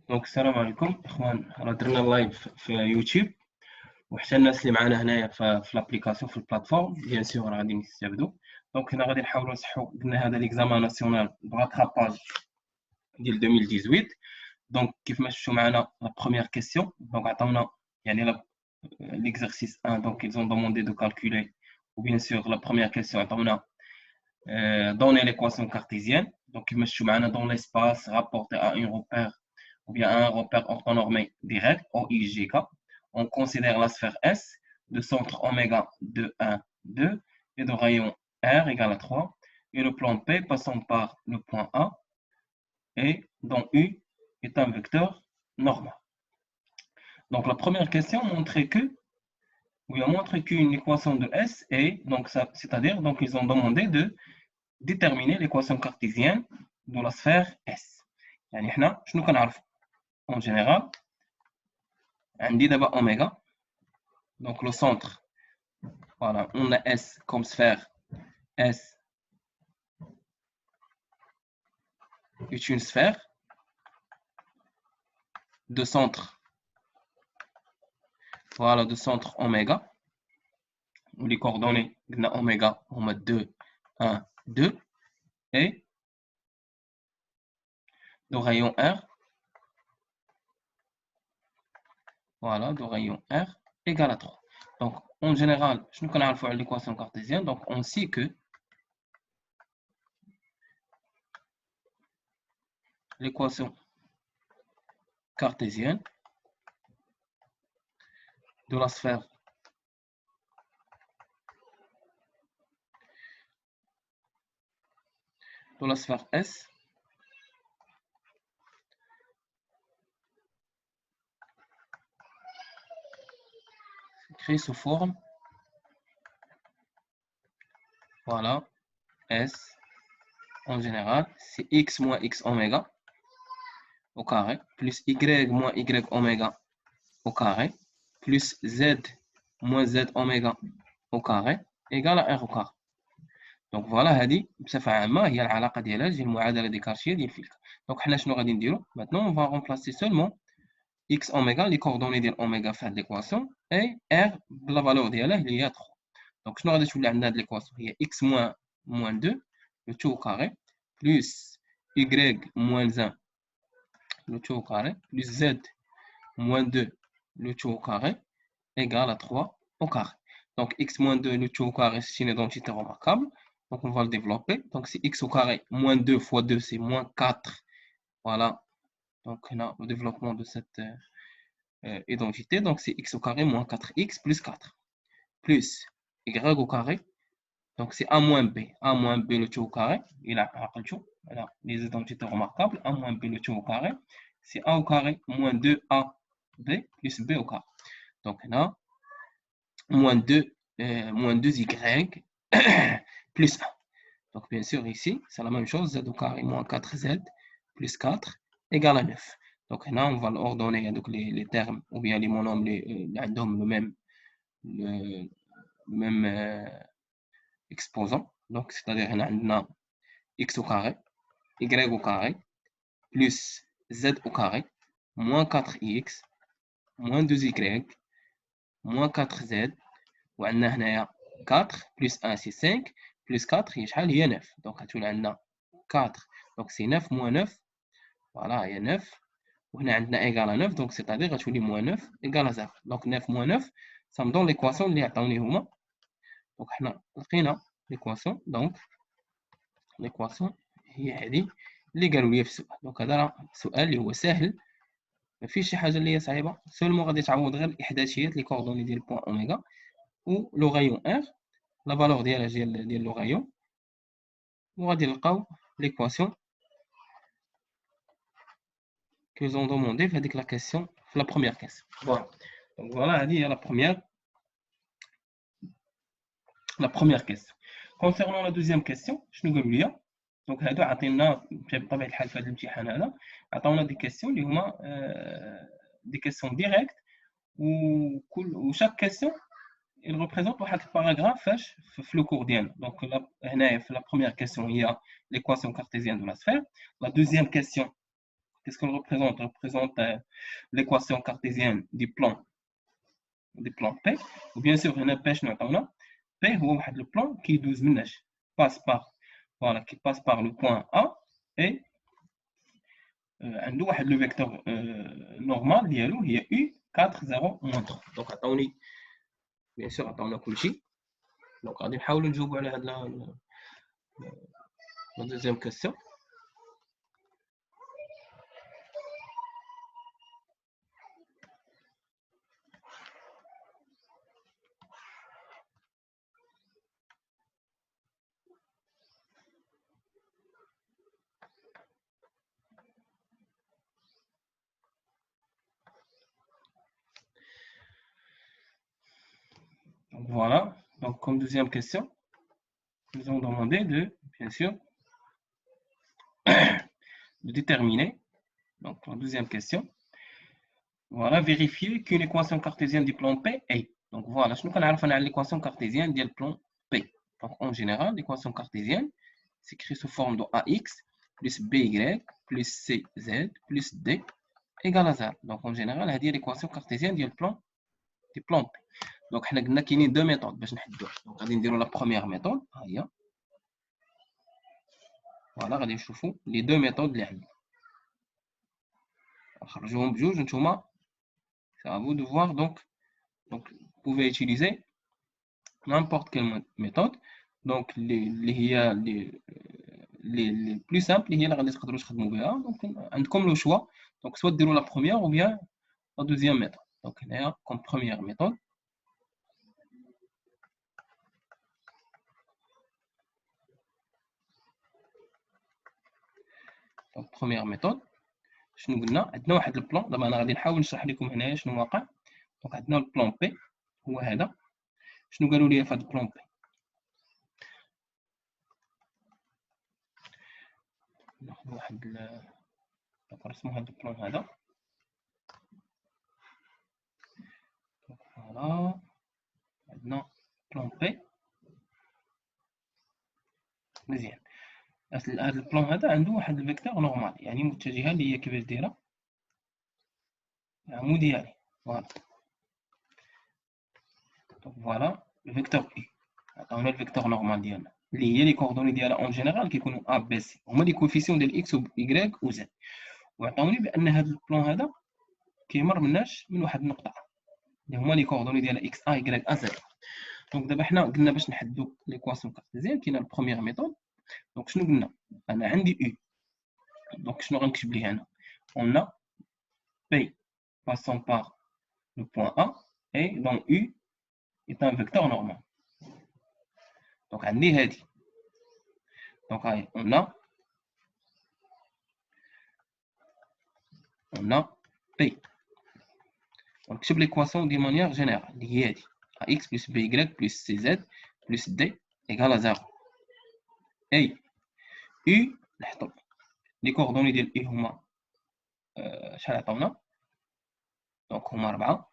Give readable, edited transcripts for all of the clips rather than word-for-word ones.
دونك السلام عليكم اخوان، راه درنا لايف في يوتيوب وحتى الناس اللي معنا هنايا في لابليكاسيون في البلاتفورم بيان سور غادي يستافدوا. دونك هنا غادي نحاولوا نصحوا، قلنا هذا ليكزامان ناسيونال براتراباج ديال 2018. دونك كيف ما شفتوا معنا لا بروميير كيسيون، دونك عطاونا يعني l'exercice 1. donc ils ont demandé de calculer, ou bien sûr la première question عطاونا donner l'équation cartésienne. donc كيف ما شفتوا معنا dans l'espace rapporté à un repère ou bien un repère orthonormé direct, OIGK. On considère la sphère S de centre oméga de 1, 2 et de rayon R égale à 3 et le plan P passant par le point A et dont U est un vecteur normal. Donc la première question montrait que, oui, on montre qu'une équation de S est, donc c'est-à-dire, donc ils ont demandé de déterminer l'équation cartésienne de la sphère S. يعني احنا شنو كنعرفوا en général عندي دابا oméga, donc le centre, voilà, on a S comme sphère. S est une sphère de centre, voilà, de centre oméga, où les coordonnées de oméga en mode 2, 1, 2 et de rayon R, voilà, de rayon R égale à 3. Donc en général, je ne connais pas l'équation cartésienne, donc on sait que l'équation cartésienne de la sphère S s'écrit sous forme, voilà, S en général, c'est x moins x oméga au carré, plus y moins y oméga au carré, plus z moins z oméga au carré, égale à r au carré. Donc voilà, هذه بصفة عامة هي العلاقة ديالها ديال المعادلة ديكارتية ديال فيلك. Donc حنا شنو غادي نديرو maintenant? On va remplacer seulement x oméga, les coordonnées ديال oméga في هذه l'équation, et r بلا valeur ديالها اللي هي 3. Donc شنو غادي تولي عندنا هذه l'équation؟ هي x moins 2 le tout au carré plus y moins 1 le tout au carré plus z moins 2 le tout au carré égale à 3 au carré. Donc x moins 2 le tout au carré, c'est une identité remarquable. Donc on va le développer. Donc c'est x au carré moins 2 fois 2, c'est moins 4. Voilà. Donc on a le développement de cette identité. Donc c'est x au carré moins 4x plus 4 plus y au carré. Donc c'est a moins b. a moins b le tout au carré. Il a voilà, les identités remarquables. a moins b le tout au carré. C'est a au carré moins 2ab plus b au carré. Donc on a moins 2y plus 1. Donc bien sûr ici, c'est la même chose, z au carré moins 4z plus 4 égale à 9. Donc là, on va ordonner donc les termes ou bien les monomes, le même exposant. Donc c'est-à-dire on a x au carré, y au carré, plus z au carré, moins 4x, moins 2y, moins 4z, وعندنا هنايا 4 plus 1 c'est 5 plus 4 هي شحال؟ هي 9. donc غتولي عندنا 4 donc c'est 9 moins 9, voilà هي 9 وهنا عندنا égal à 9 donc c'est-à-dire غتولي moins 9 égal à 0. donc 9 moins 9 ça me donne l'équation اللي عطاوني هما. donc حنا لقينا l'équation, donc l'équation هي هذه اللي قالوا لي في السؤال. donc هذا راه سؤال اللي هو سهل، ما فيش شي حاجه اللي هي صعيبه، سولمون غادي تعوض غير الاحداثيات لي كوردوني ديال بوين اوميغا و لو غايون ار لا فالور ديالها ديال لو غايون، وغادي نلقاو ليكواسيون que ont demandé في هذيك لا كيسيون في لا بروميير كيسيون. فوالا دونك فوالا هذه هي لا بروميير كيسيون. كونسيرنون لا دوزيام كيسيون شنو قالوا لي؟ دونك هادو عطينا بطبيعه الحال في هذا الامتحان هذا عطاونا دي كيسيون اللي هما دي كيسيون ديريكت، وشاك كيسيون il représente واحد الباراغراف فاش في لو كور ديالنا. دونك هنايا في لا بروميير كيسيون هي l'équation cartésienne de la sphère. La deuxième question qu'est-ce qu'elle représente? Elle représente l'équation cartésienne du plan P. Ou bien sûr, هنا P شنو عطاونا؟ P هو واحد le plan qui يدوز من اش؟ qui passe par le point A et عنده واحد لو فيكتور نورمال ديالو هي U4 0 moins 3. دونك عطاوني بيان سور عطاونا كلشي. دونك غادي نحاولوا نجاوبوا على هاد لا دوزيام كاستيون. Donc voilà, donc comme deuxième question, nous allons demander de, bien sûr, de déterminer, donc la deuxième question, voilà, vérifier qu'une équation cartésienne du plan P est. Donc voilà, je nous connais l'équation cartésienne du plan P. Donc en général, l'équation cartésienne s'écrit sous forme de AX plus BY plus CZ plus D égale à 0. Donc en général, c'est l'équation cartésienne du plan P. Donc حنا قلنا كاينين deux méthodes باش نحددوها. Donc غادي نديرو la première méthode, ها هي. Voilà, غادي نشوفوا les deux méthodes اللي عندنا. نخرجوهم بجوج نتوما. C'est à vous de voir. Donc vous pouvez utiliser n'importe quelle méthode. Donc les plus simples هي اللي غادي تقدروا تخدموا بها. Donc عندكم le choix. Donc soit ديروا la première ou bien la deuxième méthode. Donc هنايا comme première méthode. Donc première méthode. شنو قلنا؟ عندنا واحد البلان. دابا انا غادي نحاول نشرح لكم هنايا شنو واقع. دونك عندنا البلان بي هو هذا. شنو قالوا لي في هذا البلان بي؟ ناخذ واحد نرسمو هذا البلان هذا. فوالا عندنا بلان بي مزيان. هذا البلان هذا عنده واحد الفيكتور نورمال، يعني متجهه اللي هي كيفاش دايره العموديه عليه. فوالا دونك فوالا الفيكتور اي عطاونا الفيكتور نورمال ديالنا اللي هي لي كوردوني ديالها اون جينيرال كيكونوا ا بي سي، هما لي كوفيسيون ديال اكس و واي و زد. وعطاوني بان هذا البلان هذا كيمر مناش من واحد النقطه اللي هما لي كوردوني ديال اكس ا واي ا زد. دونك دابا حنا قلنا باش نحددوا ليكواسيون كارتيزيان كاينه البروميير ميثود. دونك شنو قلنا؟ انا عندي او. دونك شنو غنكتب ليه هنا؟ on a P passant par le point A et dont U est un vecteur normal. Donc عندي هادي. Donc هاي on a P. On نكتب l'équation de manière générale اللي هي هادي ax plus by plus cz plus d égale à 0. et U نحطو لي كوردوني ديال U هما شحال عطاونا؟ دونك هما 4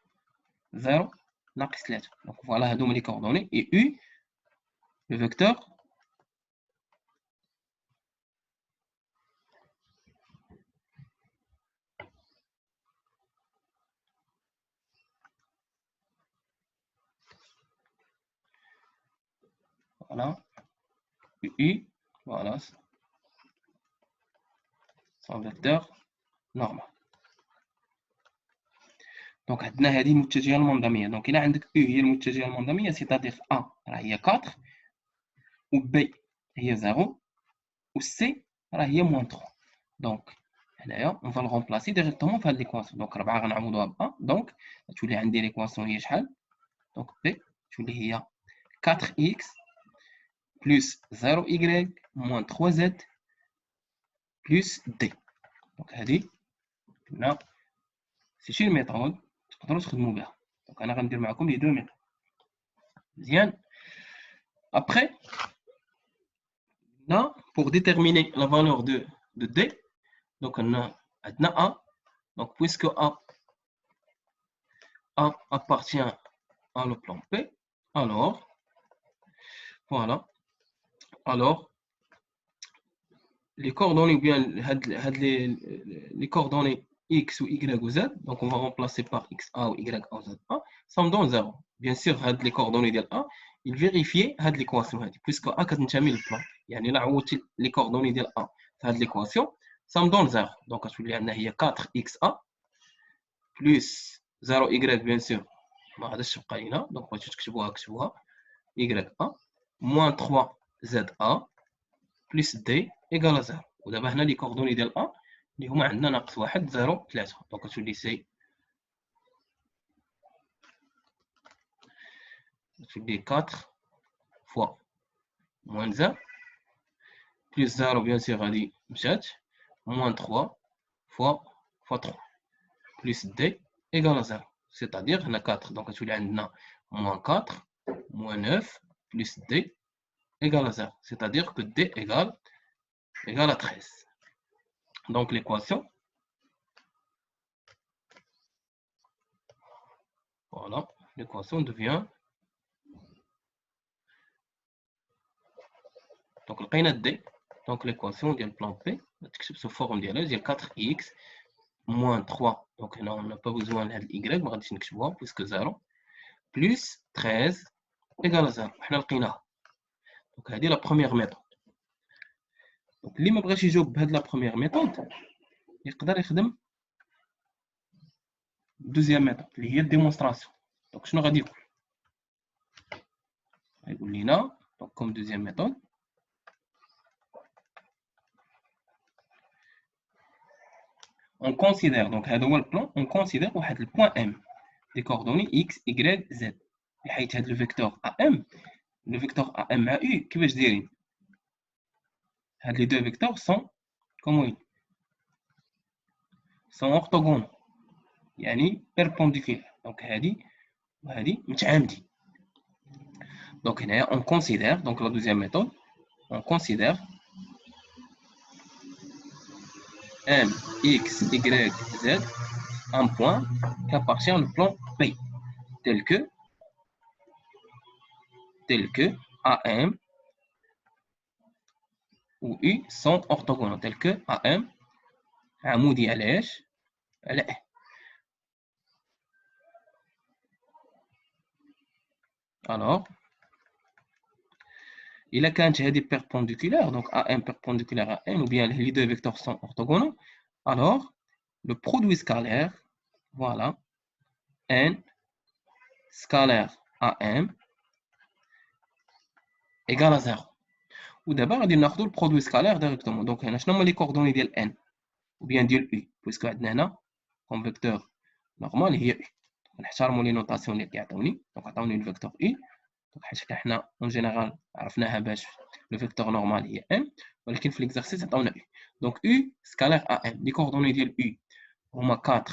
0 ناقص 3. دونك فوالا هادو هما لي كوردوني et U le vecteur voilà U voilà son vecteur normal. دونك عندنا هذه المتجهه المنظميه. دونك الا عندك او هي المتجهه المنظميه سيتادير ا راه هي 4 و بي هي 0 و سي راه هي موان 3. دونك هنايا اون فا رومبلاسي ديريكتومون في هاد ليكواسيون. دونك 4 غنعوضوها ب 1. دونك تولي عندي ليكواسيون هي شحال؟ دونك بي تولي هي 4x plus 0y moins 3z plus d. دونك هادي قلنا سي شي ميثود تقدروا تخدموا بها. دونك انا غندير معكم لي دو ميثود مزيان. Après, là, pour déterminer la valeur de D, donc on a A. Donc puisque A appartient à le plan P, alors, voilà, alors, les coordonnées, bien, les coordonnées X ou Y ou Z, donc on va remplacer par XA ou YA ou ZA, ça me donne 0. Bien sûr, les coordonnées de A, il vérifie l'équation, puisque A est le plan. يعني là, les coordonnées de A, l'équation, ça me donne 0. Donc, il y a 4XA plus 0Y, bien sûr. Donc, on va تكتبوها YA moins 3ZA plus D égale à 0. ودابا هنا les coordonnées ديال A اللي هما عندنا ناقص 1 0 3. دونك كتولي سي كتولي 4 fois moins 1 plus 0 bien sûr غادي مشات moins 3 fois 3 plus D égale à 0. C'est-à-dire هنا 4 donc كتولي عندنا moins 4 moins 9 plus D égale à 0. C'est-à-dire que D égale à 13. Donc l'équation, voilà, l'équation devient, donc le D, donc l'équation du plan P, sous forme de 4x moins 3, donc là on n'a pas besoin de y, puisque 0, plus 13 égale à 0. Donc c'est la première méthode. Donc اللي ما بغاش يجاوب بهاد la première méthode يقدر يخدم deuxième méthode اللي هي démonstration. Donc شنو غادي يقول؟ يقول لنا donc comme deuxième méthode on considère donc هذا هو البلان on considère واحد البوان M des coordonnées x y z بحيث هذا الفيكتور AM le vecteur AM مع U كيفاش دايرين؟ هاد les deux vecteurs sont comment sont orthogonaux يعني perpendiculaires donc هذه وهذه متعامدين. Donc هنايا on considère donc la deuxième méthode on considère M x y z un point qui appartient au plan P tel que AM ou U sont orthogonaux tels que AM عمودي على ايش؟ على A. Alors il a كانت هذه perpendiculaire donc AM perpendiculaire à M ou bien les deux vecteurs sont orthogonaux alors le produit scalaire voilà N scalaire AM égale à 0. ودابا غادي ناخذوا البرودوي سكالير ديريكتومون دونك هنا شنو هما لي كوردوني ديال ان ou bien ديال U puisque عندنا هنا كون فيكتور نورمال هي U نحترموا لي نوطاسيون اللي كيعطوني دونك عطاوني الفيكتور U دونك حيت حنا اون جينيرال عرفناها باش لو فيكتور نورمال هي ان ولكن في ليكزارسيس عطاونا U دونك U سكالير AM لي كوردوني ديال U هما 4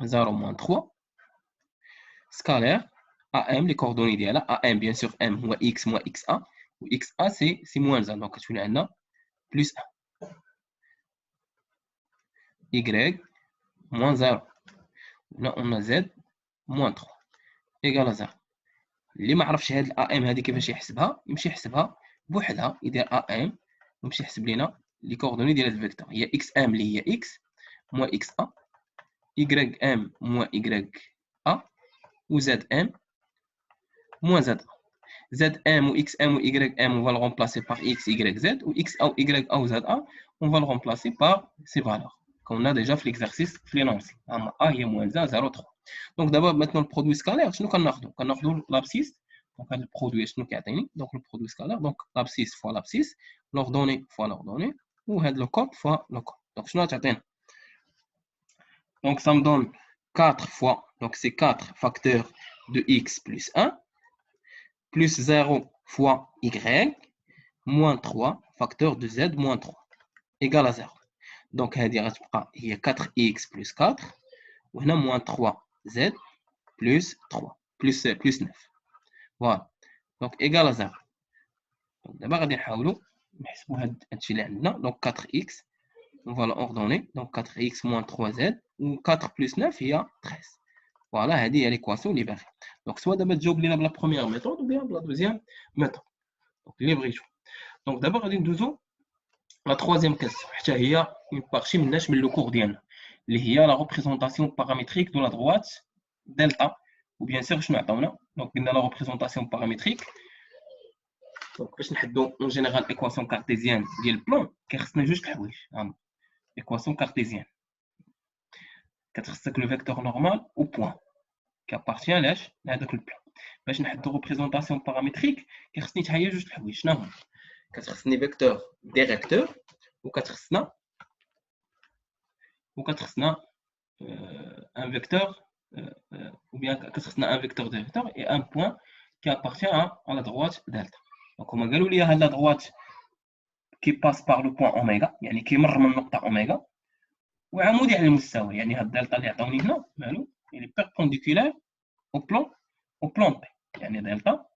0 moins 3 سكالير AM les coordonnées ديالها AM bien sûr M هو X moins XA و XA c'est moins 1 donc كتولي عندنا plus 1 Y moins 0 هنا on a Z moins 3 égal à 0. اللي ما عرفش هاد AM هادي كيفاش يحسبها يمشي يحسبها بوحدها يدير AM ويمشي يحسب لينا لي كوردوني ديال هاد الفيكتور هي XM اللي هي X moins XA YM moins YA و ZM moins Z. ZM ou XM ou YM, on va le remplacer par X, Y, Z, ou X, A, Y, A ou ZA, on va le remplacer par ces valeurs, qu'on a déjà fait l'exercice financier. A est moins 1, 0, 3. Donc d'abord, maintenant, le produit scalaire, je nous avons l'abscisse, donc le produit, je nous donc le produit scalaire, donc l'abscisse fois l'abscisse, l'ordonnée fois l'ordonnée, ou le code fois le code. Donc je nous avons donc ça me donne 4 fois, donc c'est 4 facteurs de X plus 1, plus 0 fois Y, moins 3 facteur de Z moins 3, égale à 0. Donc, il y a 4X plus 4, ou moins 3Z plus 3, plus 9. Voilà. Donc, égal à 0. Donc, d'abord, on va donc 4X, on va l'ordonner. Donc, 4X moins 3Z, ou 4 plus 9, il y a 13. Voilà, c'est l'équation libérée. Donc, soit d'abord, j'ai oublié la première méthode ou bien la deuxième méthode. Donc, libre. Donc, d'abord, on va La troisième question, حتى هي une partie من le cours ديالنا اللي هي la représentation paramétrique de la droite delta ou bien sûr شنو عطاونا donc قلنا la représentation paramétrique donc باش نحدو en général équation cartésienne ديال البلان كيخصنا جوج الحوايج équation cartésienne كتخصك le vecteur normal au point qui appartient لاش لهذاك البلان باش نحدو représentation paramétrique كيخصني تحيا جوج الحوايج شنو هما كتخصني vecteur directeur وكتخصنا un vecteur ou bien un vecteur directeur et un point qui appartient à la droite delta. Donc, on a dit la droite qui passe par le point oméga, يعني كيمر من نقطة اوميغا وعمودي على المستوى يعني هاد الدلتا اللي عطاوني هنا مالو il est perpendiculaire au plan P يعني دلتا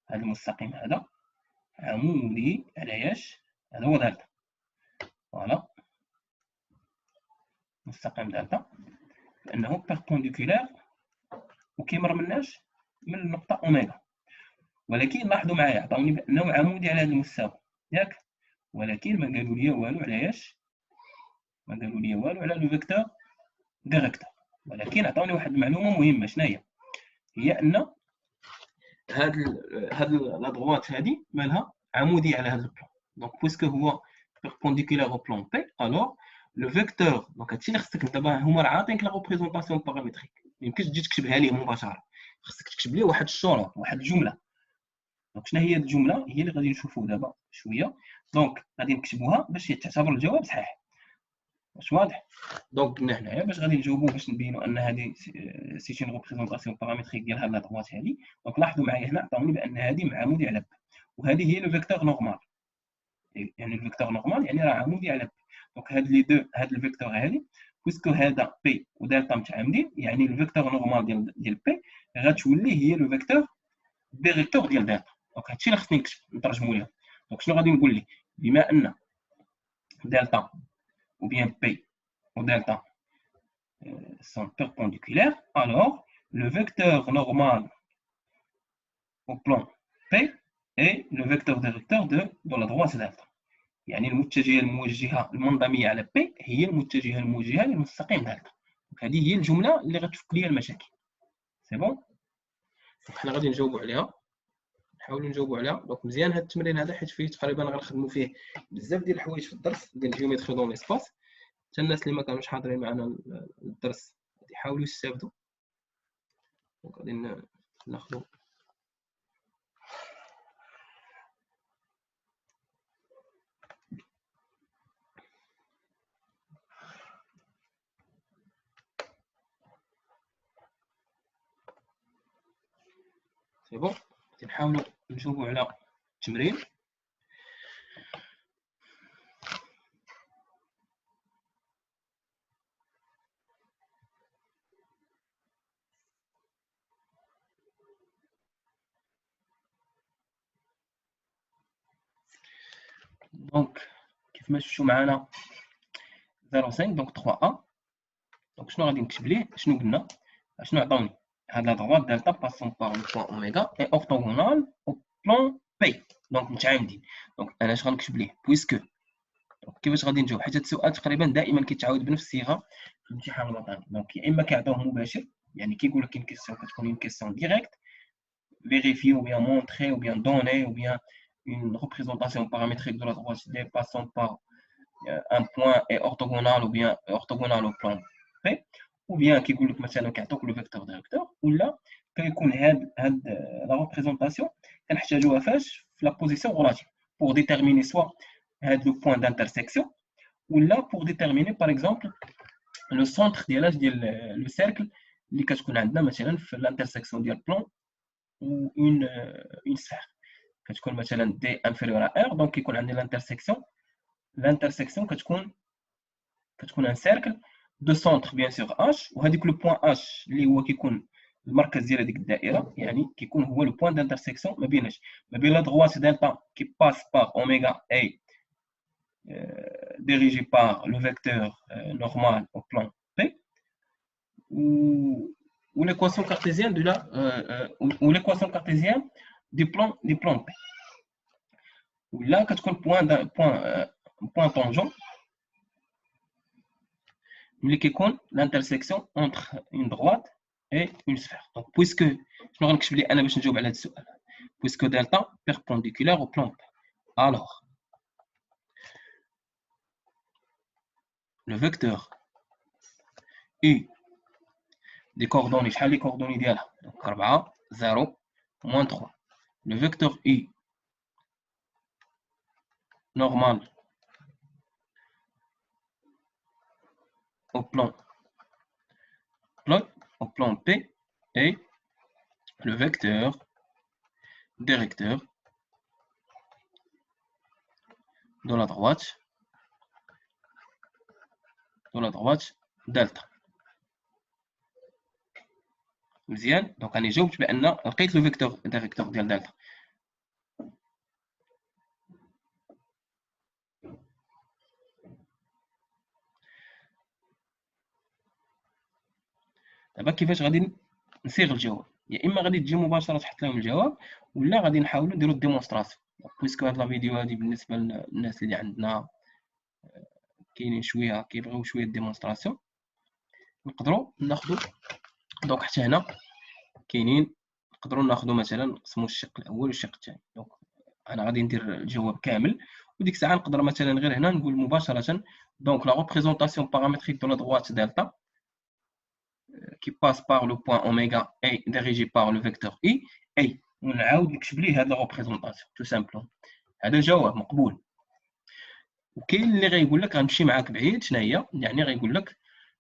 هذا المستقيم هذا عمودي على ياش هذا هو دلتا فوالا مستقيم دلتا لأنه perpendiculaire وكيمر مناش من النقطة أوميغا ولكن لاحظوا معايا عطاوني بأنه عمودي على هذا المستوى ياك ولكن ما قالوا لي والو على ايش ما قالوا لي والو على لو فيكتور ديريكتور ولكن عطاوني واحد المعلومة مهمة شنو هي أن هاد لا دروات هادي مالها عمودي على هذا البلان دونك بويسكو هو perpendiculaire au plan P alors لو فيكتور دونك هادشي اللي خصك دابا هما راه عاطينك لا ريبريزونطاسيون بارامتريك ميمكنش تجي تكتبها ليه مباشره خصك تكتب ليه واحد الشروط واحد الجمله دونك شنو هي الجمله هي اللي غادي نشوفوا دابا شويه دونك غادي نكتبوها باش تعتبر الجواب صحيح واش واضح دونك قلنا هنايا باش غادي نجاوبوا باش نبينوا ان هذه سي اون ريبريزونطاسيون بارامتريك ديال هاد لا دروات هذه دونك لاحظوا معايا هنا عطاوني بان هذه عمودي على ب وهذه هي لو فيكتور نورمال يعني الفيكتور نورمال يعني راه عمودي على ب دونك هاد لي دو هاد الفيكتور هادي بويسكو هذا بي ودلتا متعامدين يعني الفيكتور نورمال ديال بي غتولي هي لو فيكتور ديريكتور ديال دلتا دونك هادشي اللي خصني نكتب نترجمو ليها دونك شنو غادي نقول لي بما ان دلتا ou bien P ou delta sont perpendiculaires, alors le vecteur normal au plan P est le vecteur directeur de la droite delta. يعني المتجهة الموجهة المنضمية على P هي المتجهة الموجهة للمستقيم دلتا. هذه هي الجملة اللي غتفك لي المشاكل. سي بون؟ حنا غادي نجاوبوا عليها. نحاولوا نجاوبوا عليها. دونك مزيان هذا التمرين هذا حيت فيه تقريبا غنخدموا فيه بزاف ديال الحوايج في الدرس ديال الجيومتري دون ليسباس. حتى الناس اللي ما كانوش حاضرين معنا الدرس غادي يحاولوا يستافدوا دونك غادي ناخذوا سي بون غادي نحاولوا نجاوبوا على التمرين دونك كيف ما شفتوا معنا 0.5 دونك 3A دونك شنو غادي نكتب ليه شنو قلنا شنو عطاوني هاد لا droite delta passant par le point oméga est orthogonale au plan P دونك متعامدين دونك انا اش غنكتب ليه بويسكو دونك كيفاش غادي نجاوب حيت هاد السؤال تقريبا دائما كيتعاود بنفس الصيغه في الامتحان الوطني دونك يا اما كيعطوه مباشر يعني كيقول لك كاين كتكون اون كيسيون ديريكت vérifier ou bien montrer ou bien donner ou bien une représentation paramétrique de la droite dépassant par un point est orthogonal ou bien orthogonal au plan P ou bien كيقول لك مثلا كيعطوك لو فيكتور ديريكتور ولا كيكون هاد لا ريبريزونطاسيون كنحتاجوها فاش في لا بوزيسيون غولاتيف pour déterminer soit هاد لو بوين d'intersection ولا pour déterminer par exemple le centre ديال لو سيركل اللي كتكون عندنا مثلا في الانترسيكسيون ديال بلان ou une sphère كتكون مثلا d inférieur à r donc كيكون عندي l'intersection كتكون un cercle de centre bien sûr h وهذيك le point h اللي هو كيكون المركز ديال هذيك الدائره يعني كيكون هو le point d'intersection ما بيناش ما بين la droite delta qui passe par oméga et dirigé par le vecteur normal au plan p ou l'équation cartésienne de la ou l'équation cartésienne du plan P. Là, كتكون point point tangent اللي كيكون l'intersection entre une droite et une sphère. Donc puisque شنو غنكتب لي انا باش نجاوب على هذا السؤال puisque delta perpendiculaire au plan P. Alors le vecteur U des coordonnées شحال les coordonnées ديالها donc 4 0 moins 3. Le vecteur U normal au plan P est le vecteur directeur de la droite delta. مزيان دونك راني جاوبت بان لقيت لو فيكتور ديريكتور ديال دلتا. دابا كيفاش غادي نصيغ الجواب؟ يا اما غادي تجي مباشره تحط لهم الجواب ولا غادي نحاولوا نديروا الديمونستراسيون. بويسكو هاد لا فيديو هادي بالنسبه للناس اللي عندنا كاينين شويه كيبغيو شويه ديمونستراسيون نقدروا ناخذوا دونك حتى هنا كاينين نقدروا ناخذوا مثلا نقسموا الشق الاول والشق الثاني. دونك انا غادي ندير الجواب كامل وديك الساعه نقدر مثلا غير هنا نقول مباشره دونك لا ريبريزونطاسيون بارامتريك دو لا droite delta qui passe par le point oméga est dirigé par le vecteur I et ونعاود نكتب ليه هذه لا ريبريزونطاسيون تو سامبلون. هذا الجواب مقبول. وكاين اللي غيقول لك غنمشي معاك بعيد شنو هي يعني غيقول لك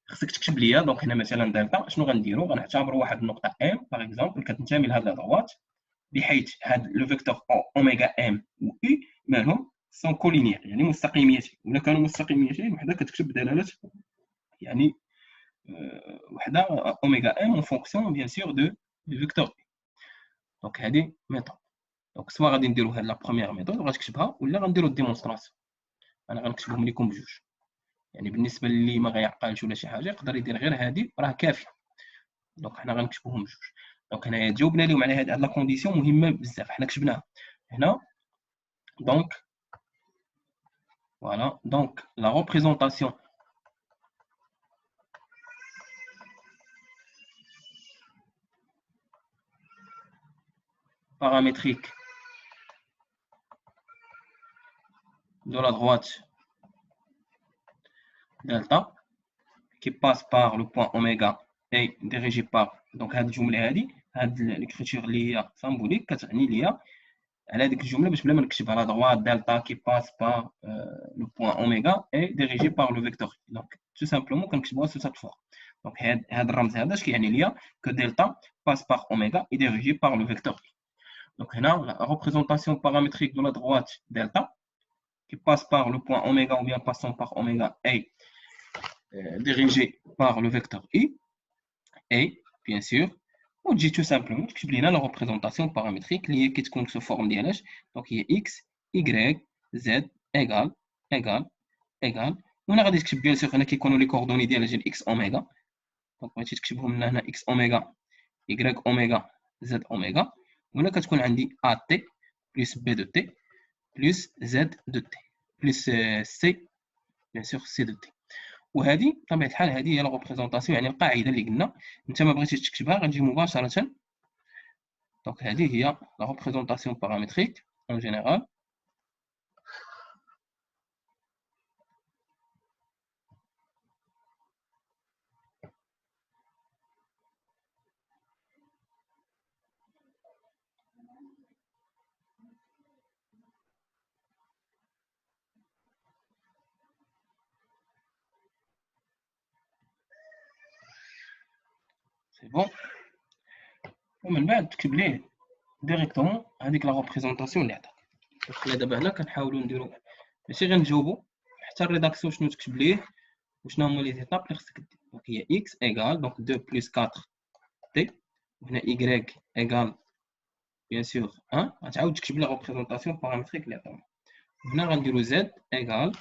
خصك تكتب ليا دونك هنا مثلا دلتا شنو غنديروا غنعتبروا واحد النقطه ام باغ اكزومبل كتنتمي لهاد لا droite بحيث هاد لو فيكتور اوميغا ام و اي مالهم سون كولينيير يعني مستقيميتين ولا كانوا مستقيميتين وحده كتكتب بدلاله يعني وحده اوميغا ام اون فونكسيون بيان سور دو فيكتور اي. دونك هذه ميثود دونك سوا غادي نديروا هاد لا بروميير ميثود وغتكتبها ولا غنديروا الديمونستراسيون. انا غنكتبهم لكم بجوج يعني بالنسبه للي ما غيعقلش ولا شي حاجه يقدر يدير غير هذه راه كافيه. دونك حنا غنكتبوهم بجوج. دونك هنايا جاوبنا لهم على هاد لا كونديسيون مهمه بزاف حنا كتبناها هنا. دونك فوالا دونك لا ريبريزونطاسيون paramétrique de la droite delta qui passe par le point oméga est dirigé par donc هاد الجمله هادي هاد l'écriture اللي هي symbolique كتعني ليا على هذيك الجمله باش بلا ما نكتبها لا droite delta qui passe par le point oméga est dirigé par le vecteur. donc tout simplement كنكتبوها sous cette forme. donc هاد الرمز هذا اش كيعني ليا que delta passe par oméga est dirigé par le vecteur. donc هنا la représentation paramétrique de la droite delta qui passe par le point oméga ou bien passant par oméga est dirigé par le vecteur I et bien sûr وتجي tout simplement تكتب لنا la représentation paramétrique اللي هي كتكون sous forme ديالاش دونك هي x y z égal وهنا غادي تكتب بيان سور هنا كيكونوا لي كوردوني ديال ديال x اوميغا دونك بغيتي تكتبهم لنا هنا x اوميغا y اوميغا z اوميغا وهنا كتكون عندي at plus b de t plus z de t plus c بيان سور c de t. وهذه بطبيعه الحال هذه هي لا ريبريزونطاسيون يعني القاعده اللي قلنا انت ما بغيتيش تكتبها غتجي مباشره. دونك هذه هي لا ريبريزونطاسيون بارامتريك en général. c'est bon. ومن بعد تكتب ليه ديريكتومون هذيك لا ريبريزونطاسيون اللي عطاك. حنا دابا هنا كنحاولوا نديروا ماشي غير نجاوبوا حتى الريداكسيون شنو تكتب ليه وشنو هما لي زيتاب اللي خصك دير. دونك هي x ايغال دونك 2 بلس 4 t وهنا y ايغال بيان سور 1 غتعاود تكتب لا ريبريزونطاسيون بارامتريك اللي عطاونا. هنا غنديروا z ايغال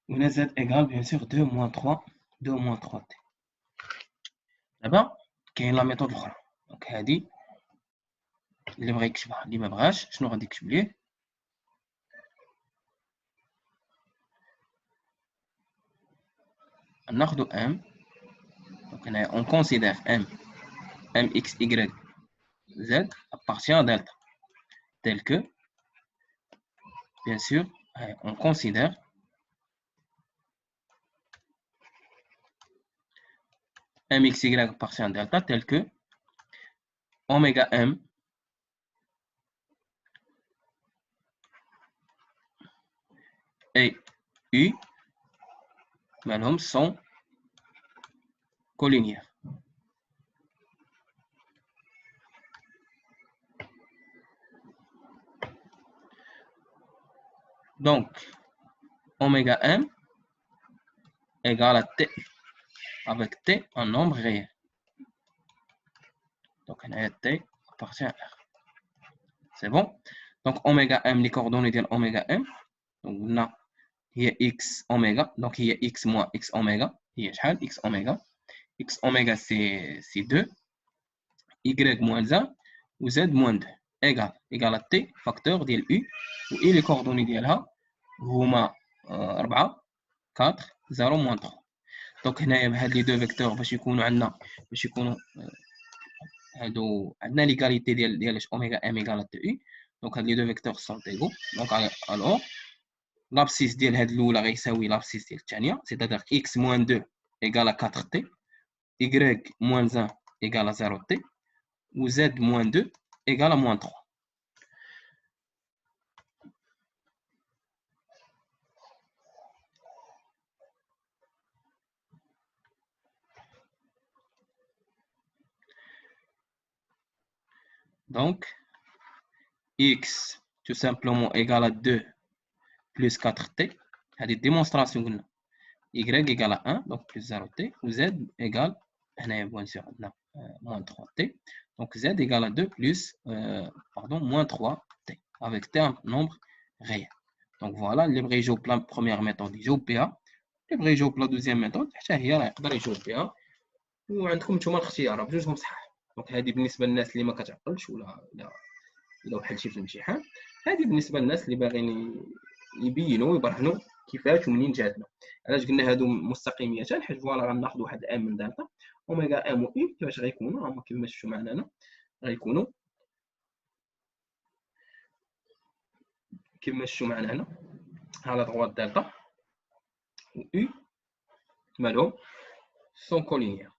وهنا z égal bien sûr 2 moins 3 t. دابا كاين لا ميثود الاخرى. دونك هادي اللي بغا يكتبها، اللي ما بغاش شنو غادي يكتب ليه؟ ناخدو ام. دونك هنايا اون كونسيدير ام x y z appartient à delta tel que, bien sûr, on considère mxy appartient à delta tel que oméga m et u malhom sont collinéaires. Donc, oméga m égale à t avec t en nombre réel. Donc, t appartient à R. C'est bon? Donc, oméga m, les coordonnées de oméga m. Donc, on a x oméga. Donc, il y a x moins x oméga. Il y a x oméga. X oméga, c'est 2. Y moins 1 ou z moins 2 égal à t facteur ديال u و i les coordonnées ديالها هما 4 4 0 moins 3. دونك هنايا بهاد لي دو فيكتور باش يكونوا عندنا هادو عندنا ليغاليتي ديال اوميغا ام ايغال تي u. دونك هاد لي دو فيكتور سون ايغو. دونك الوغ لابسيس ديال هاد الاولى غيساوي لابسيس ديال الثانيه، سيتادير x moins 2 égal à 4t, y moins 1 égal à 0t ou z moins 2 égale à moins 3. Donc, x tout simplement égale à 2 plus 4t. C'est une démonstration. Y égale à 1, donc plus 0t. Ou z égale, bien sûr, moins 3t. Donc z égale à 2 plus, moins 3t. Avec t un nombre réel. Donc voilà, les vrais pour la première méthode, les PA. Les vrais pour la deuxième méthode, c'est les PA. وعندكم نتوما الاختيار بجوجهم صحاح. دونك هذه بالنسبه للناس اللي ما كتعقلش ولا وحل شي في الامتحان. هذه بالنسبه للناس اللي باغيين يبينوا ويبرهنوا كيفاش ومنين جاتنا. علاش قلنا هادو مستقيميتان؟ حيت فوالا غناخذ واحد ام من دالتا اوميغا ام و اي كيفاش غيكونوا هما كما شفتوا معنا هنا غيكونوا كما شفتوا معنا هنا على droite دالتا و اي مالهم سون كولينيير.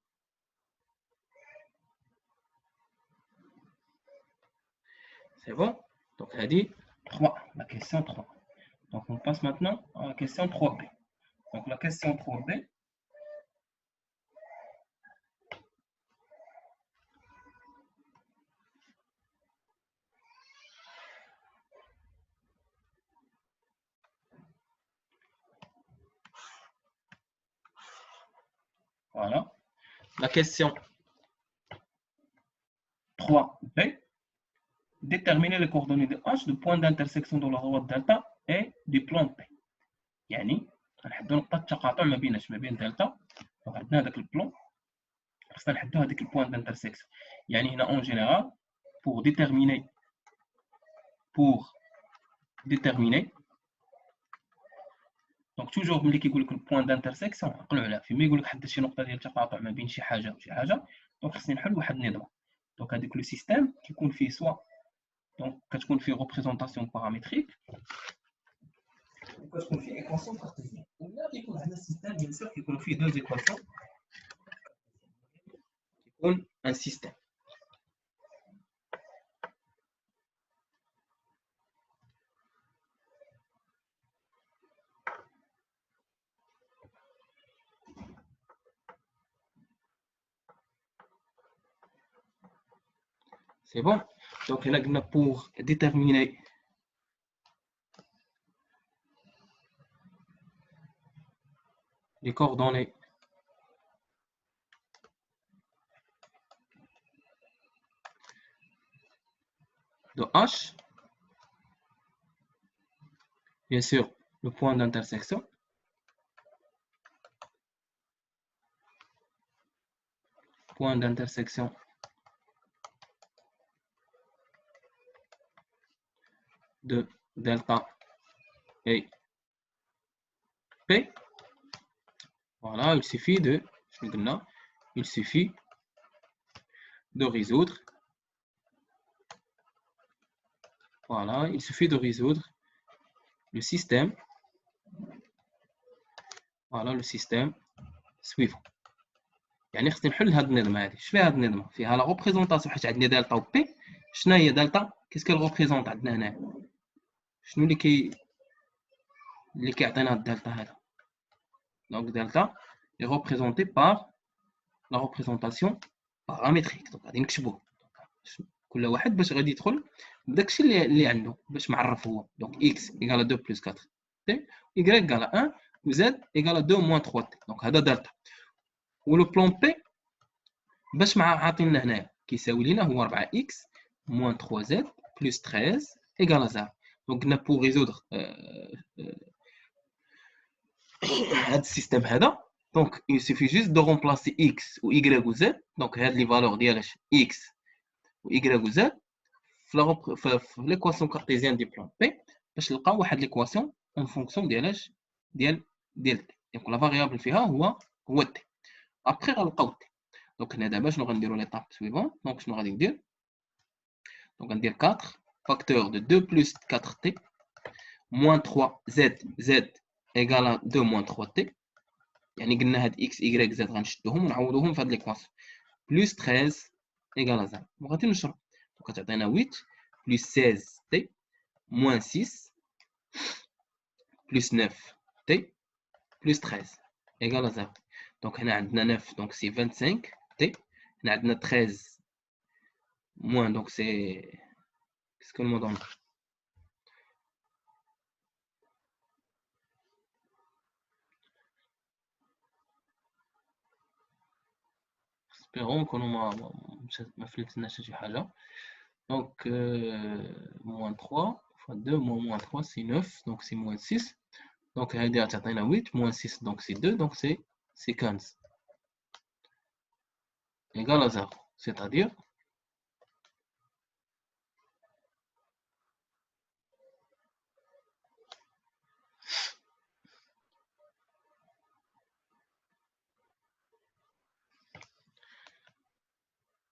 C'est bon? Donc, elle dit 3, la question 3. Donc, on passe maintenant à la question 3b. Donc, la question 3b. Voilà. La question 3b. Déterminer les coordonnées de H, du point d'intersection de la droite delta et du plan P. يعني غنحدو نقطة التقاطع ما بين دلتا. دونك عندنا هذاك البلون خصنا نحدو هذيك البوان d'intersection. يعني هنا en général pour déterminer donc toujours ملي كيقول لك البوان d'intersection عقلوا عليها فيما يقول لك حدد شي نقطة ديال التقاطع ما بين شي حاجة وشي حاجة. دونك خصني نحل واحد النظام. دونك هذاك لو سيستيم كيكون فيه سوا دونك كتكون فيه représentation paramétrique وكتكون فيه équation cartésienne. ولا كيكون عندنا سيستيم بيان سور كيكون فيه deux équations كيكون un système. C'est bon? Donc là, pour déterminer les coordonnées de H, bien sûr, le point d'intersection, point d'intersection de delta et P. Voilà, il suffit de résoudre. Voilà, il suffit de résoudre le système. Voilà le système suivant. يعني خصني نحل هاد النظمه هادي. اش فيها هاد النظمه؟ فيها لا ريبريزونطاسيون حيت عندنا دلتا و بي. شنو هي دلتا؟ كيسكو ريبريزونط عندنا هنا؟ شنو اللي كيعطينا الدلتا هذا؟ دونك دلتا est représenté par la représentation paramétrique. دونك غادي نكتبوه كل واحد باش غادي يدخل بداكشي اللي عنده باش معرف هو. دونك x égale 2 plus 4 t, y égale 1 و z égale 2 moins 3 t. دونك هذا دلتا. و لو بلون بي باش عاطينا هنايا كيساوي لينا هو 4x moins 3z plus 13 égale 0. دونك قلنا pour résoudre هذا السيستم هذا. Donc, il suffit juste de remplacer x ou y ou z. Donc, les valeurs ديال x ou y ou z في l'équation cartésienne du plan P باش نلقاو واحد l'équation en fonction ديال t. Donc, la variable فيها هو t. Après, غنلقاو t. Donc, هنا دابا شنو غنديرو l'étape suivante. Donc, شنو غادي ندير؟ Donc, غندير 4 facteur de 2 plus 4t moins 3z égale à 2 moins 3t. يعني قلنا هاد x y z غنشدوهم ونعوضوهم في هاد ليكواسيون بلس 13 ايكال 0 وغادي نشرب. كتعطينا 8 بلس 16 تي موان 6 بلس 9 تي بلس 13 ايكال 0. دونك هنا عندنا 9 دونك سي 25 تي. هنا عندنا 13 موان دونك سي كسكو نو دون espérons نكونوا ما فلتناش شي حاجه. Donc, moins 3 fois 2, moins 3, c'est 9, donc c'est moins 6. Donc, il y a 8, moins 6, donc c'est 2, donc c'est 15. Égal à 0. C'est-à-dire,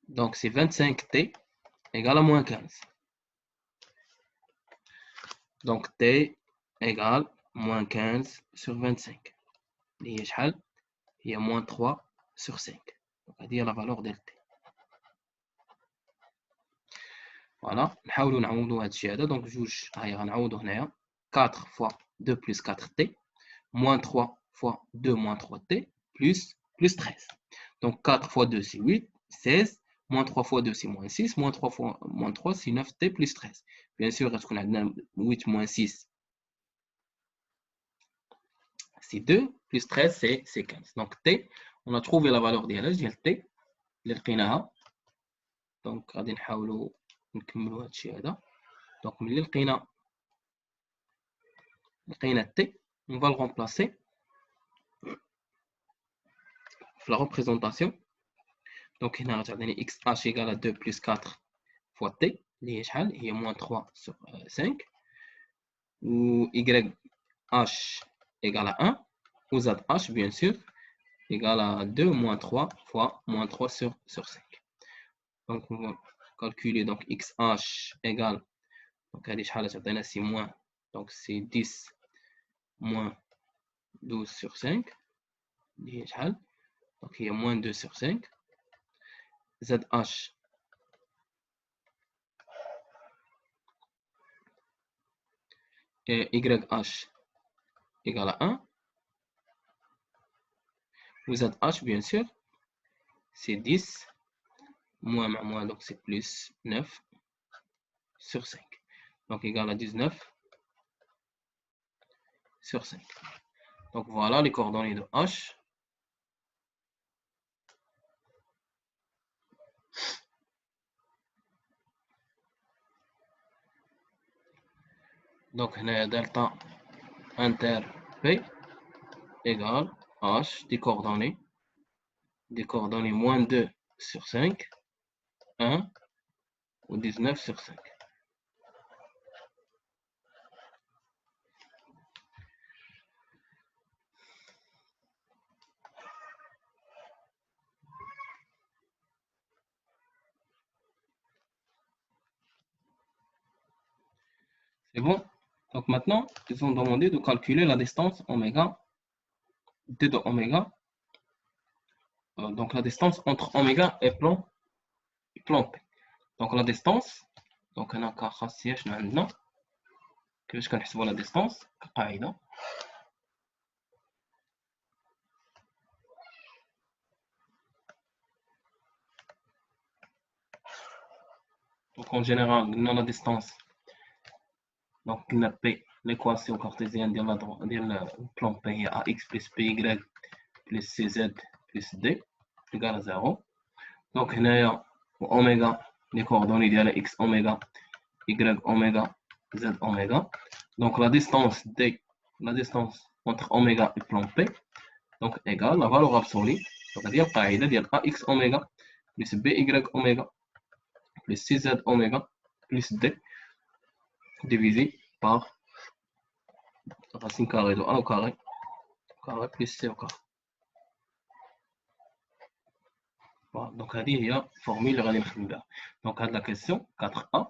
donc c'est 25t égale à moins 15. Donc, t égale moins 15 sur 25. Il y a moins 3 sur 5. Donc, on va dire la valeur de t. Voilà. نحاولوا نعوضوا هذا الشيء هذا. Donc, جوج هاي غنعوضوا هنايا 4 fois 2 plus 4t moins 3 fois 2 moins 3t plus 13. Donc 4 fois 2 c'est 8, 16, moins 3 fois 2 c'est moins 6, moins 3 fois moins 3 c'est 9t plus 13. Bien sûr, est-ce qu'on a 8 moins 6 c'est 2, plus 13 c'est 15. Donc t, on a trouvé la valeur ديال t اللي لقيناها. دونك غادي نحاولوا نكملوا هذا الشيء هذا. دونك ملي لقينا t, on va le remplacer في la représentation. Donc هنا غتعطيني xh égale à 2 plus 4 fois t اللي هي شحال؟ هي moins 3 sur 5 و yh égale à 1 ou zh bien sûr égale à 2 moins 3 fois moins 3 sur 5. Donc on va calculer donc xh égale donc هذه شحال تعطينا c'est moins donc c'est 10 moins 12 sur 5 اللي هي شحال؟ donc هي moins 2 sur 5 zh et YH égale à 1. Vous êtes H, bien sûr, c'est 10. Moins, moins, donc c'est plus 9 sur 5. Donc égal à 19 sur 5. Donc voilà les coordonnées de H. Donc delta inter P égale H des coordonnées moins 2 sur 5, 1 ou 19 sur 5. C'est bon? Donc maintenant, ils ont demandé de calculer la distance oméga, d de oméga. Donc la distance entre oméga et plan P. Donc la distance, donc on a خاصية شنو عندنا كيفاش كنحسبوا لا ديستانس كقاعدة. Donc en général, on a la distance. Donc on a P, l'équation cartésienne de la plan P est AX plus PY plus CZ plus D égale à 0. Donc هنايا oméga les coordonnées ديالها X oméga Y oméga Z oméga. Donc la distance D, la distance entre oméga et plan P, donc égale la valeur absolue. Donc ديال القاعدة ديال AX oméga plus BY oméga plus CZ oméga plus D divisé par racine carrée de A au carré plus C au carré. Voilà. Donc هذه هي الفورمule اللي غادي نخدم بها. Donc هاد لا كيسيون 4A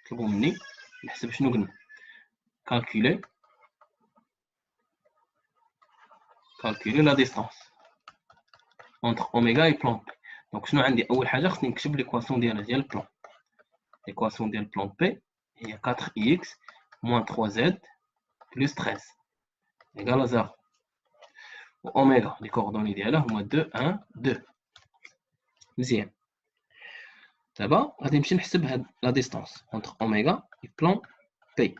طلبوا مني نحسب شنو قلنا calculer la distance entre oméga et plan P. Donc شنو عندي اول حاجه خصني نكتب ليكواسيون ديالها ديال البلان. ليكواسيون ديال البلان P هي 4x moins 3z plus 13 égale à 0. Oméga les coordonnées ديالها هما 2 1 2. مزيان. دابا غادي نمشي نحسب هاد لا ديستانس entre oméga et plan P.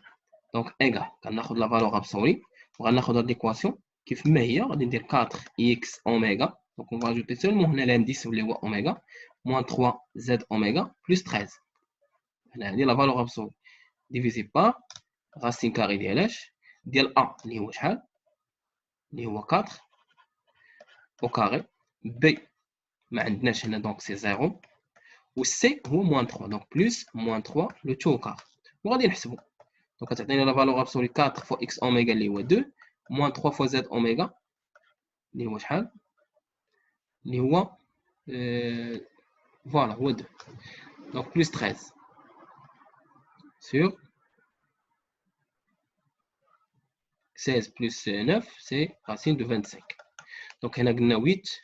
Donc égal كناخذ لا فالور ابسولي وغناخذ هاد ليكواسيون كيف ما هي غادي ندير 4x اوميغا. Donc on va ajouter seulement هنا l'indice اللي هو اوميغا moins 3z اوميغا plus 13. هنا هذه لا فالور ابسولي ديفيزي بار راسين كاري ديال اش ديال ا اللي هو شحال اللي هو 4 au carré. B ما عندناش هنا donc c'est 0 و C هو moins 3 donc plus moins 3 le tout au carré. وغادي نحسبوا donc غتعطينا لا فالور ابسولي 4 fois x اوميغا اللي هو 2 moins 3 fois z اوميغا اللي هو شحال اللي هو voilà هو 2 donc plus 13 sur 16 plus 9 c'est racine de 25. donc هنا قلنا 8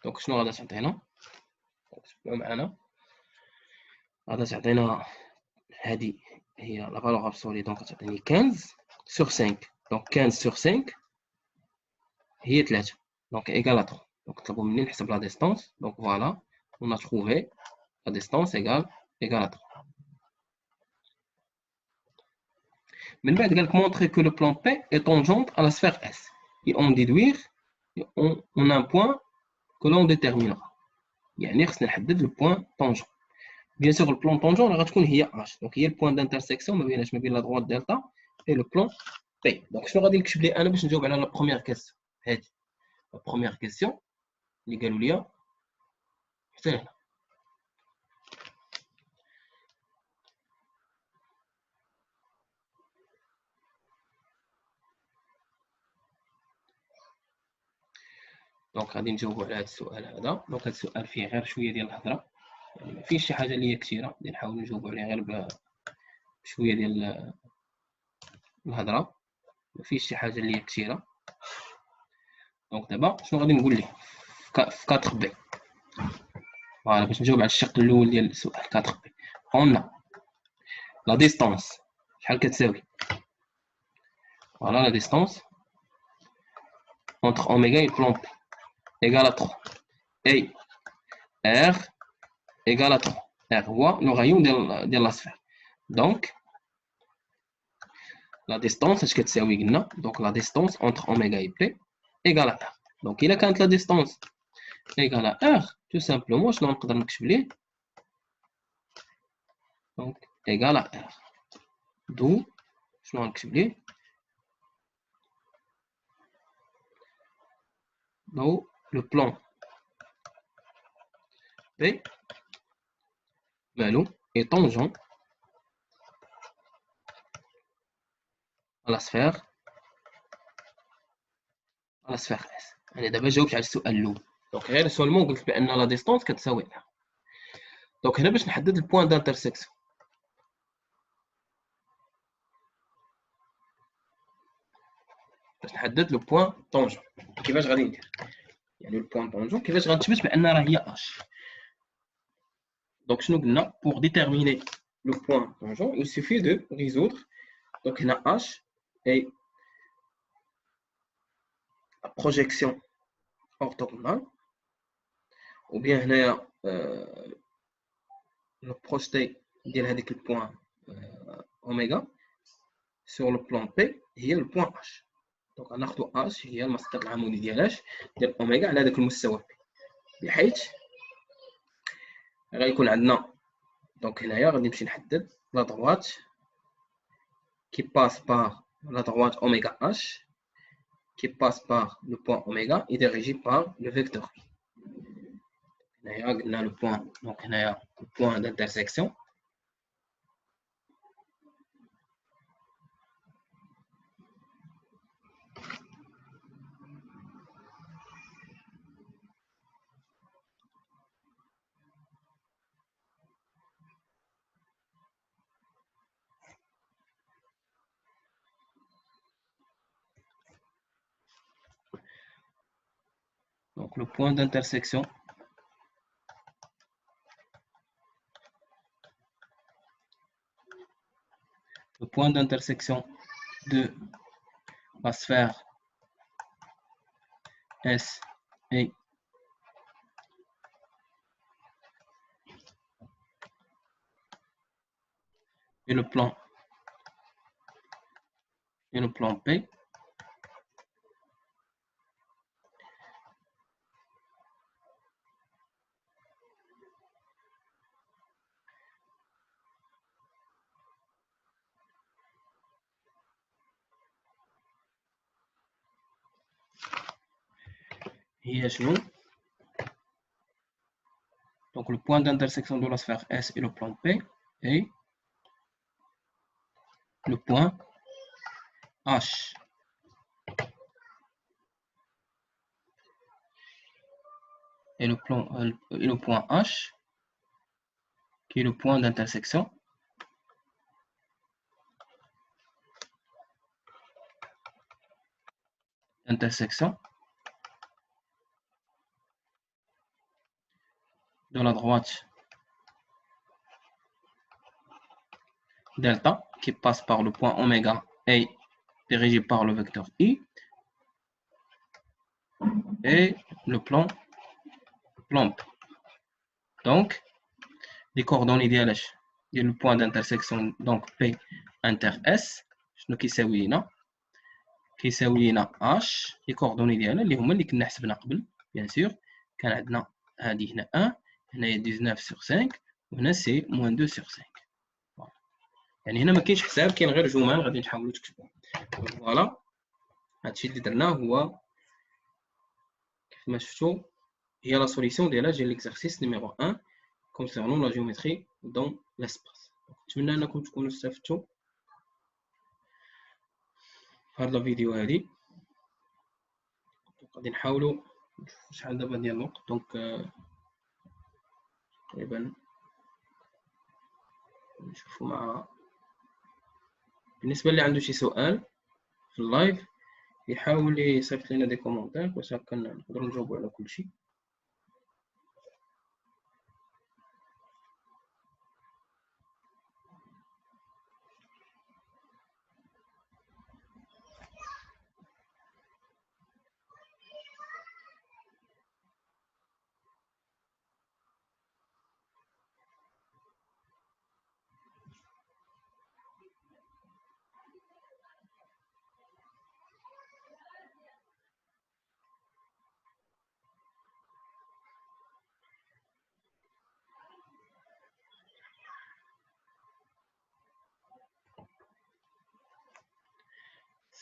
donc شنو غادا تعطينا معنا غادا تعطينا هذه هي لا فالور ابسولي دونك غتعطيني 15 sur 5 donc 15 sur 5 هي 3 donc égale à 3. donc طلبوا مني نحسب la distance donc voilà on a trouvé la distance égale à 3. من بعد قالك montrer que le plan P est tangente à la sphère S et en déduire on a un point que l'on déterminera. يعني خصنا نحدد le point tangent. Bien sûr le plan tangent اللي غتكون هي H donc هي le point d'intersection ما بين la droite delta et le plan P. donc شنو غادي نكتب لي انا باش نجاوب على la première question هذه la première question اللي قالوا لي حتى هنا. دونك غادي نجاوبوا على هذا السؤال هذا. دونك هذا السؤال فيه غير شويه ديال الهضره يعني ما فيش شي حاجه اللي هي كثيره غادي نحاول نجاوبوا عليها غير بشويه ديال الهضره ما فيش شي حاجه اللي هي كثيره. دونك دابا شنو غادي نقول ليه في 4 بي فوالا باش نجاوب على الشق الاول ديال السؤال 4 بي قلنا لا ديستانس شحال كتساوي فوالا لا ديستانس entre oméga et plan P égale à 3 et R égale à 3. R هو le rayon ديال la sphère. donc la distance اش كتساوي قلنا donc la distance entre oméga et P égale à R. donc إلا كانت la distance égale à R tout simplement شنو نقدر نكتب ليه donc égale à R d'où شنو غنكتب ليه دو لو بلان بي مالو اي طونجون على سفير اس. انا دابا جاوبت على السؤال الاول. دونك غير سولمون قلت بان لا ديستونس كتساوي ا. دونك هنا باش نحدد البوان دانترسيكسيون باش نحدد لو بوان طونجون كيفاش غادي ندير يعني البوان طونجون كيفاش غنثبت بان راه هي اش. دونك شنو قلنا pour déterminer le point tangent il suffit de résoudre donc هنا h est la projection orthogonale ou bien هنايا le projeté ديال هذيك البوان اوميغا sur le plan P هي البوان h. دونك غناخدو h هي المسقط العمودي ديال h ديال اوميغا على هذاك المستوى P بحيث غيكون عندنا دونك هنايا غادي نمشي نحدد لا droite qui passe par la droite oméga h qui passe par le point oméga est dirigé par le vecteur. هنايا le point donc هنايا le point d'intersection donc le point d'intersection de la sphère S et le plan P هي شنو donc le point d'intersection de la sphère S et le plan P est le point H. Et le point H, qui est le point d'intersection de la droite delta qui passe par le point oméga et dirigé par le vecteur I et le plan P. Donc, les coordonnées ديال le point d'intersection donc P inter S شنو كيساوي لنا H les coordonnées ديالنا اللي هما اللي كنا حسبنا قبل bien sûr كان عندنا هذه هنا 1 هنايا 19/5 وهنا سي -2/5 يعني هنا ما كاينش حساب كاين غير جمل غادي نحاولوا تكتبوهم. فوالا هادشي اللي درناه هو كيف ما شفتوا هي لا سوليسيون ديال ليكزارسيس نيميرو 1 concernant la géométrie dans l'espace. نتمنى انكم تكونوا استفدتوا في هاد الفيديو هادي. غادي نحاولوا نشوفوا شحال دابا ديال الوقت دونك تقريبا نشوفوا مع بالنسبه اللي عنده شي سؤال في اللايف يحاول يصيفط لنا دي كومونتير باش هكا نقدروا نجاوبوا على كلشي.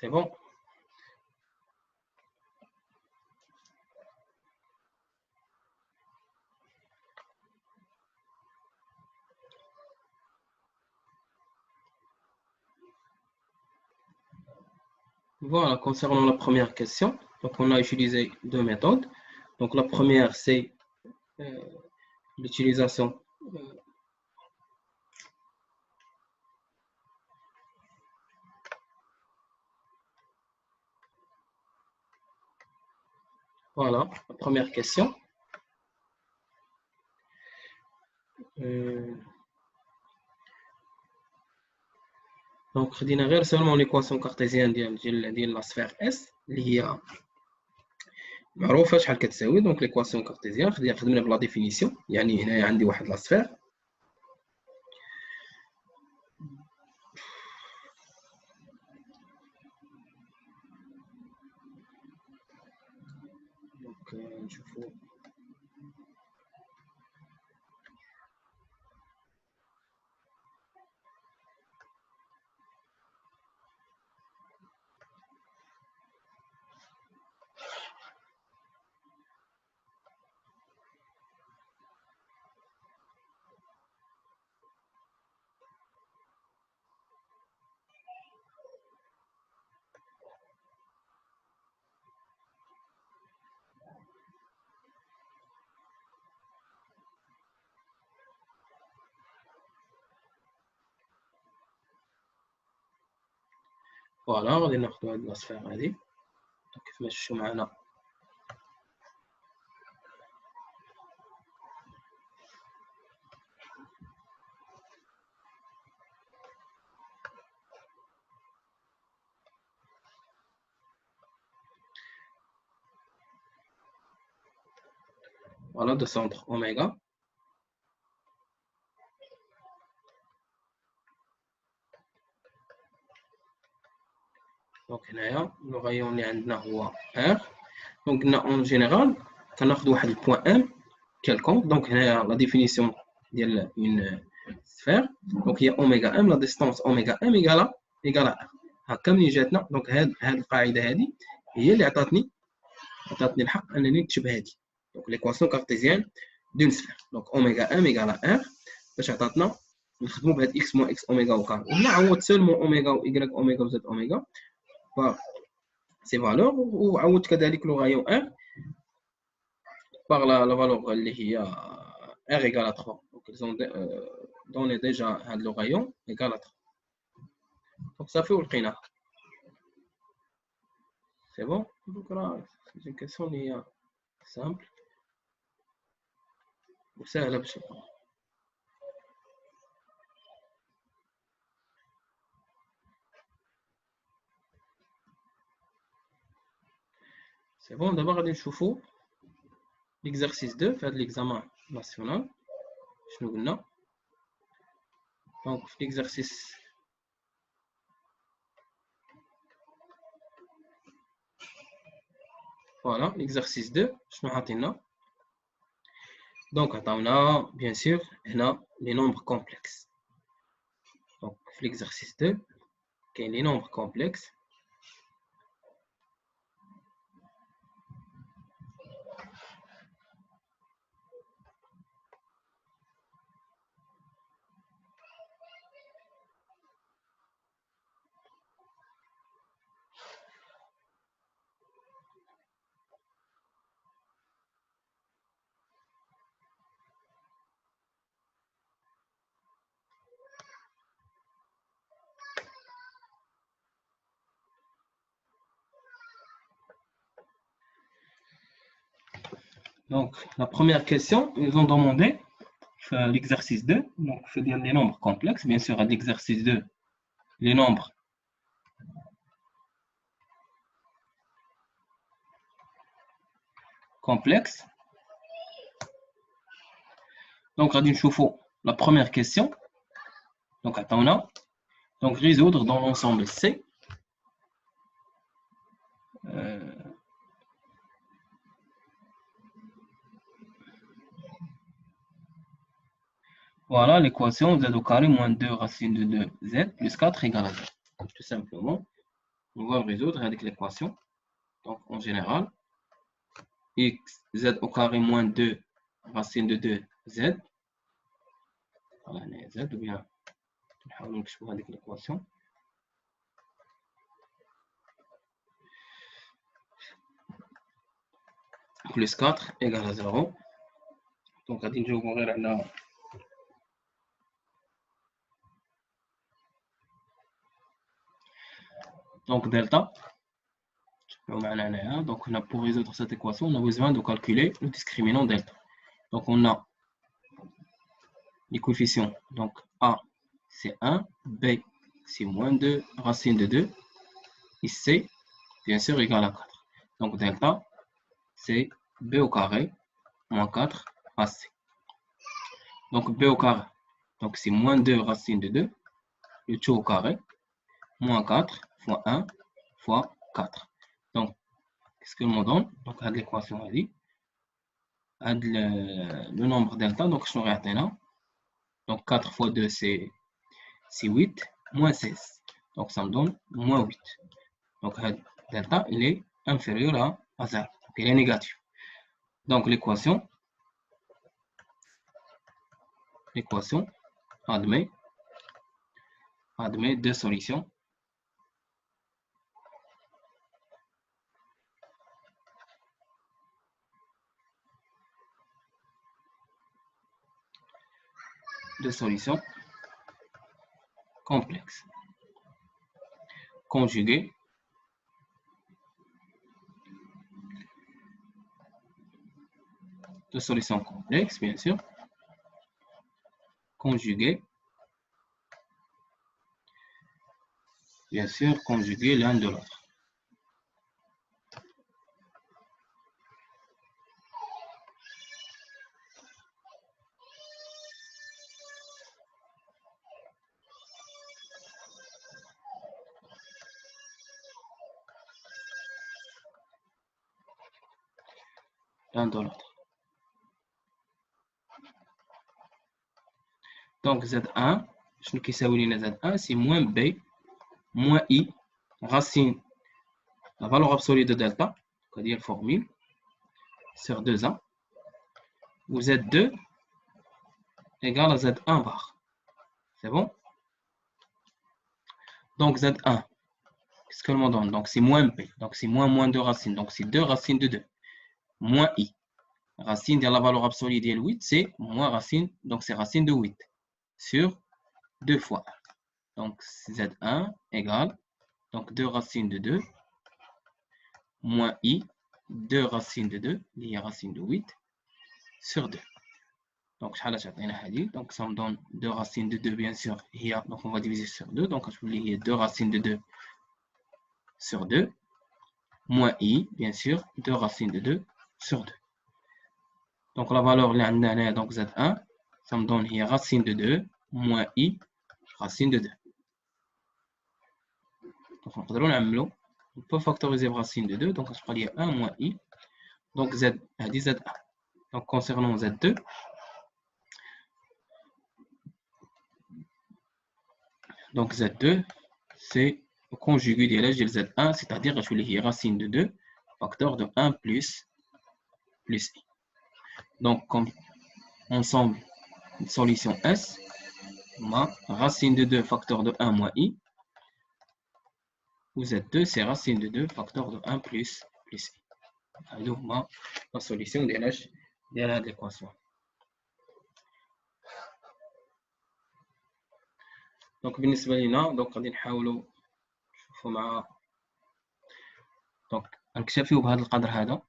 C'est bon. Voilà, concernant la première question, donc on a utilisé deux méthodes. Donc la première, c'est l'utilisation voilà, la première question. Donc خدينا غير seulement l'équation cartésienne ديال la sphère S اللي هي معروفه شحال كتساوي. دونك ليكواسيون كارتيزيان خدمنا بلا ديفينيسيون، يعني هنايا عندي واحد لا سفير دونك نشوفوا فوالا غادي ناخذ هاد لا سفير هادي كيف ما شفتوا معنا. Voilà, de centre oméga. دونك هنايا لو غايون اللي عندنا هو R. دونك قلنا اون جينيرال كناخذ واحد البوان ام كالكونك. دونك هنايا لا ديفينيسيون ديال اون سفير دونك هي اوميغا ام لا ديستونس اوميغا ام ايكال ار. هكا منين جاتنا دونك هاد القاعده هادي هي اللي عطاتني الحق انني نكتب هادي دونك ليكواسيون كارتيزيان دون سفير. دونك اوميغا ام ايكال ار باش عطاتنا نخدموا بهاد اكس موان اكس اوميغا وكار. وهنا عوض سولمون اوميغا و ايكغيك اوميغا و زد اوميغا ces valeurs وعوض كذلك لو غايون R par la valeur اللي هي R égale à 3. Donc ils ont donné déjà le rayon égal à 3. Donc ça fait ولقيناها. C'est bon. Donc là c'est une question اللي هي simple وسهله باش نفهمها. C'est bon. دابا غادي نشوفوا l'exercice 2 في هذا l'examen national. شنو قلنا؟ Donc في l'exercice voilà l'exercice 2 شنو عطينا؟ Donc عطاونا bien sûr هنا les nombres complexes. Donc في l'exercice 2 كاين les nombres complexes. Donc, la première question, ils ont demandé l'exercice 2, donc c'est-à-dire les nombres complexes. Bien sûr, à l'exercice 2, les nombres complexes. Donc, on va la première question. Donc, attends, donc résoudre dans l'ensemble C. Voilà l'équation z au carré moins 2 racine de 2z plus 4 égale à 0. Tout simplement. on va résoudre avec l'équation. Donc, en général, z au carré moins 2 racine de 2z. Voilà, z, ou bien, on va نكتبوا avec l'équation. Plus 4 égale à 0. Donc, غادي نجاوبوا غير على donc delta. Donc, on a pour résoudre cette équation, on a besoin de calculer le discriminant delta. Donc, on a les coefficients. Donc, A, c'est 1, B, c'est moins 2, racine de 2, et C, bien sûr, égale à 4. Donc, delta, c'est B au carré, moins 4, AC. Donc, B au carré, donc c'est moins 2 racine de 2, le tout au carré, moins 4 fois 1 fois 4. Donc, qu'est-ce que nous donne? Donc, à l'équation, on dit, le nombre delta, donc je n'aurai là. Donc, 4 fois 2, c'est 8, moins 16. Donc, ça me donne moins 8. Donc, delta, il est inférieur à 0. Donc, il est négatif. Donc, l'équation admet deux solutions. Deux solutions complexes. Conjuguées. Deux solutions complexes, bien sûr. Conjuguées. Bien sûr, conjuguées l'un de l'autre. L'un de l'autre. Donc, Z1, je ne sais Z1, c'est moins B, moins I, racine, la valeur absolue de delta, c'est-à-dire formule, sur 2A, où Z2 égale à Z1 bar. C'est bon? Donc, Z1, qu'est-ce que l'on donne? Donc, c'est moins B, donc c'est moins 2 racines, donc c'est 2 racines de 2, moins I. Racine de la valeur absolue de 8, c'est moins racine, donc c'est racine de 8, sur 2 fois 1. Donc, Z1 égale, donc 2 racines de 2, moins I, 2 racines de 2, lié à racine de 8, sur 2. Donc, donc ça me donne 2 racines de 2, bien sûr. Donc, on va diviser sur 2. Donc, je vais lier 2 racines de 2 sur 2, moins I, bien sûr, 2 racines de 2 sur 2. Donc, la valeur, donc Z1, ça me donne racine de 2, moins I, racine de 2. Donc, on peut factoriser racine de 2. Donc, je vais lire 1 moins I. Donc, Z, dit Z1. Donc, concernant Z2, donc Z2, c'est le conjugué de l'âge de Z1, c'est-à-dire je vais lire racine de 2, facteur de 1 plus I. Donc, comme ensemble, une solution S, racine de 2, facteur de 1 moins I, où Z2, c'est racine de 2, facteur de 1 plus I. Alors, la solution de l'âge de l'équation. Donc, بالنسبة لنا دونك غادي نحاولوا نشوفوا مع دونك نكتفيو بهذا القدر هذا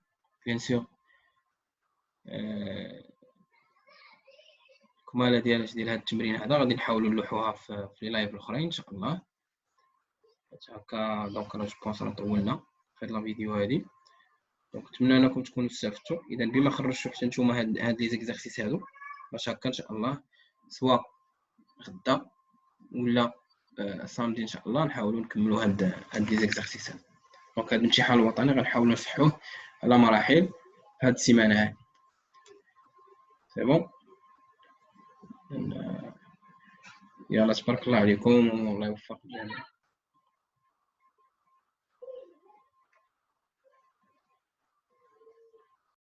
بيان سور الكمالة ديال هذا التمرين هذا غادي نحاولوا نلوحوها في لي لايف الاخرين ان شاء الله. هكا دونك انا جو بونس راه طولنا في هاد لا فيديو هادي. دونك نتمنى انكم تكونوا استفدتوا. اذا بما خرجتوا حتى نتوما هاد لي زيكزارسيس هادو باش هكا ان شاء الله سواء غدا ولا صامدي ان شاء الله نحاولوا نكملوا هاد لي زيكزارسيس هادو. دونك هاد الامتحان الوطني غنحاولوا نصحوه على مراحل هاد السيمانه هادي. سي بون. يلا تبارك الله عليكم والله يوفق الجميع.